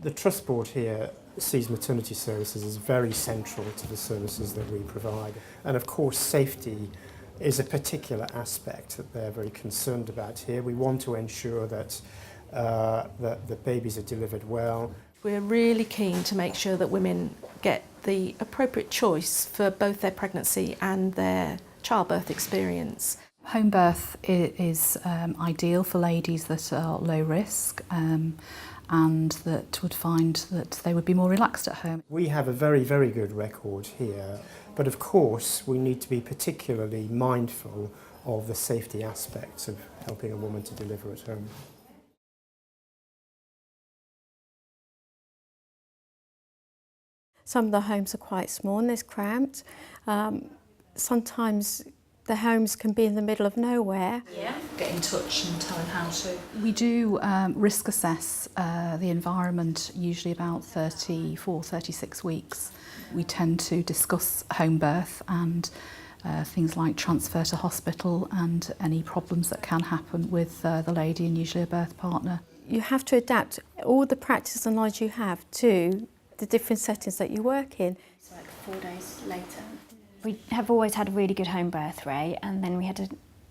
The Trust Board here sees maternity services as very central to the services that we provide. And of course, safety is a particular aspect that they're very concerned about here. We want to ensure that the babies are delivered well. We're really keen to make sure that women get the appropriate choice for both their pregnancy and their childbirth experience. Home birth is ideal for ladies that are low risk and that would find that they would be more relaxed at home. We have a very, very good record here, but of course we need to be particularly mindful of the safety aspects of helping a woman to deliver at home. Some of the homes are quite small and they're cramped. Sometimes the homes can be in the middle of nowhere. Yeah, get in touch and tell them how to. We do risk assess the environment usually about 34, 36 weeks. We tend to discuss home birth and things like transfer to hospital and any problems that can happen with the lady and usually a birth partner. You have to adapt all the practice and knowledge you have to the different settings that you work in. It's like 4 days later. We have always had a really good home birth rate, and then we had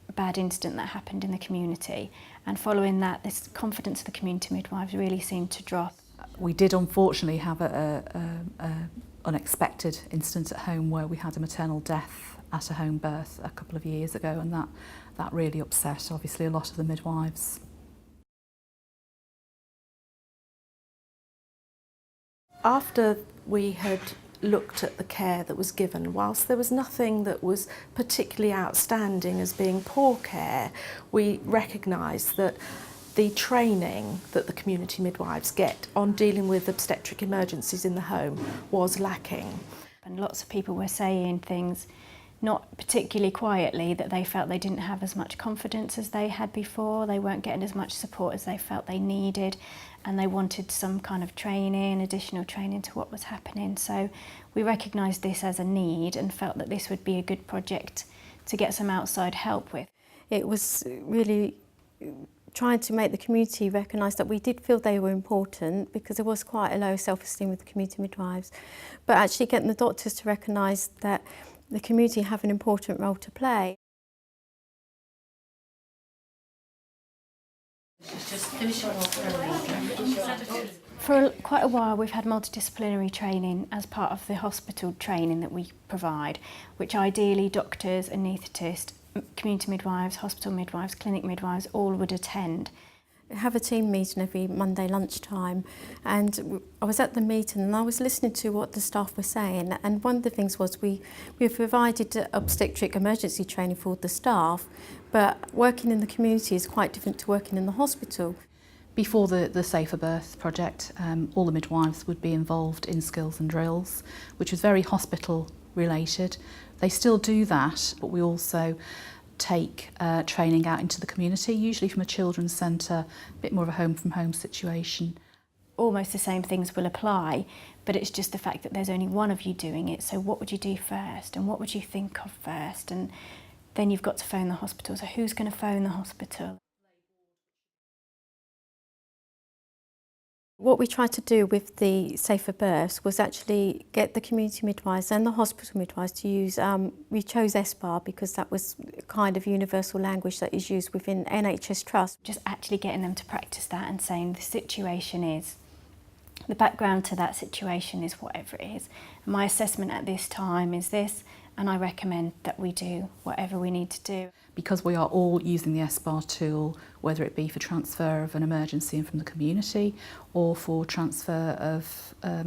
a bad incident that happened in the community, and following that this confidence of the community midwives really seemed to drop. We did unfortunately have an unexpected incident at home where we had a maternal death at a home birth a couple of years ago, and that really upset obviously a lot of the midwives. After we had looked at the care that was given, whilst there was nothing that was particularly outstanding as being poor care, we recognised that the training that the community midwives get on dealing with obstetric emergencies in the home was lacking. And lots of people were saying things, not particularly quietly, that they felt they didn't have as much confidence as they had before, they weren't getting as much support as they felt they needed, and they wanted some kind of training, additional training to what was happening. So we recognised this as a need and felt that this would be a good project to get some outside help with. It was really trying to make the community recognise that we did feel they were important, because there was quite a low self-esteem with the community midwives, but actually getting the doctors to recognise that the community have an important role to play. For quite a while we've had multidisciplinary training as part of the hospital training that we provide, which ideally doctors, anaesthetists, community midwives, hospital midwives, clinic midwives all would attend. We have a team meeting every Monday lunchtime, and I was at the meeting and I was listening to what the staff were saying, and one of the things was we provided obstetric emergency training for the staff, but working in the community is quite different to working in the hospital. Before the Safer Birth project, all the midwives would be involved in skills and drills, which was very hospital related. They still do that, but we also take training out into the community, usually from a children's centre, a bit more of a home-from-home situation. Almost the same things will apply, but it's just the fact that there's only one of you doing it, so what would you do first and what would you think of first, and then you've got to phone the hospital, so who's going to phone the hospital? What we tried to do with the Safer Births was actually get the community midwives and the hospital midwives to use, we chose SBAR because that was kind of universal language that is used within NHS Trust. Just actually getting them to practice that and saying the situation is, the background to that situation is whatever it is. My assessment at this time is this, and I recommend that we do whatever we need to do. Because we are all using the SBAR tool, whether it be for transfer of an emergency from the community or for transfer of a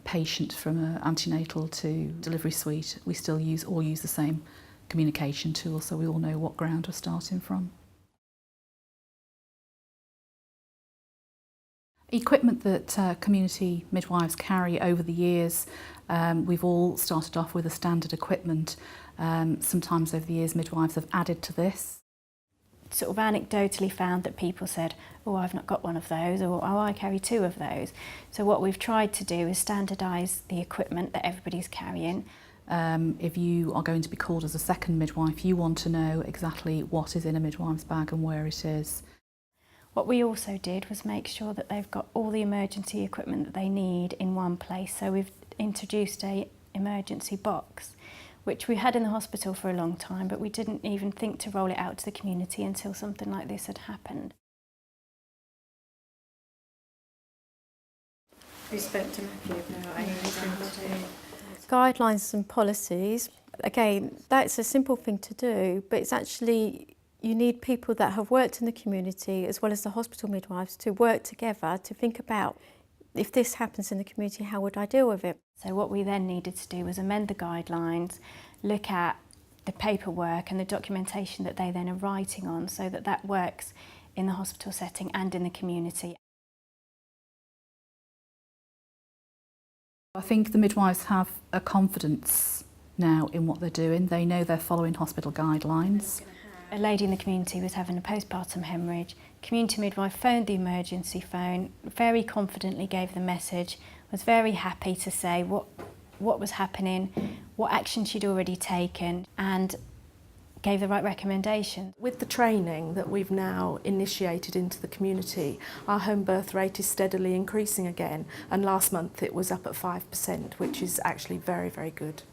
patient from an antenatal to delivery suite, we still all use the same communication tool, so we all know what ground we're starting from. Equipment that community midwives carry over the years, we've all started off with a standard equipment. Sometimes over the years midwives have added to this. Sort of anecdotally found that people said, oh, I've not got one of those, or oh, I carry 2 of those. So what we've tried to do is standardise the equipment that everybody's carrying. If you are going to be called as a second midwife, you want to know exactly what is in a midwife's bag and where it is. What we also did was make sure that they've got all the emergency equipment that they need in one place. So we've introduced a emergency box, which we had in the hospital for a long time, but we didn't even think to roll it out to the community until something like this had happened. We spoke to Matthew about guidelines and policies. Again, that's a simple thing to do, but it's actually, you need people that have worked in the community as well as the hospital midwives to work together to think about, if this happens in the community, how would I deal with it? So what we then needed to do was amend the guidelines, look at the paperwork and the documentation that they then are writing on, so that that works in the hospital setting and in the community. I think the midwives have a confidence now in what they're doing. They know they're following hospital guidelines. A lady in the community was having a postpartum hemorrhage. Community midwife phoned the emergency phone, very confidently gave the message, was very happy to say what was happening, what action she'd already taken, and gave the right recommendation. With the training that we've now initiated into the community, our home birth rate is steadily increasing again, and last month it was up at 5%, which is actually very, very good.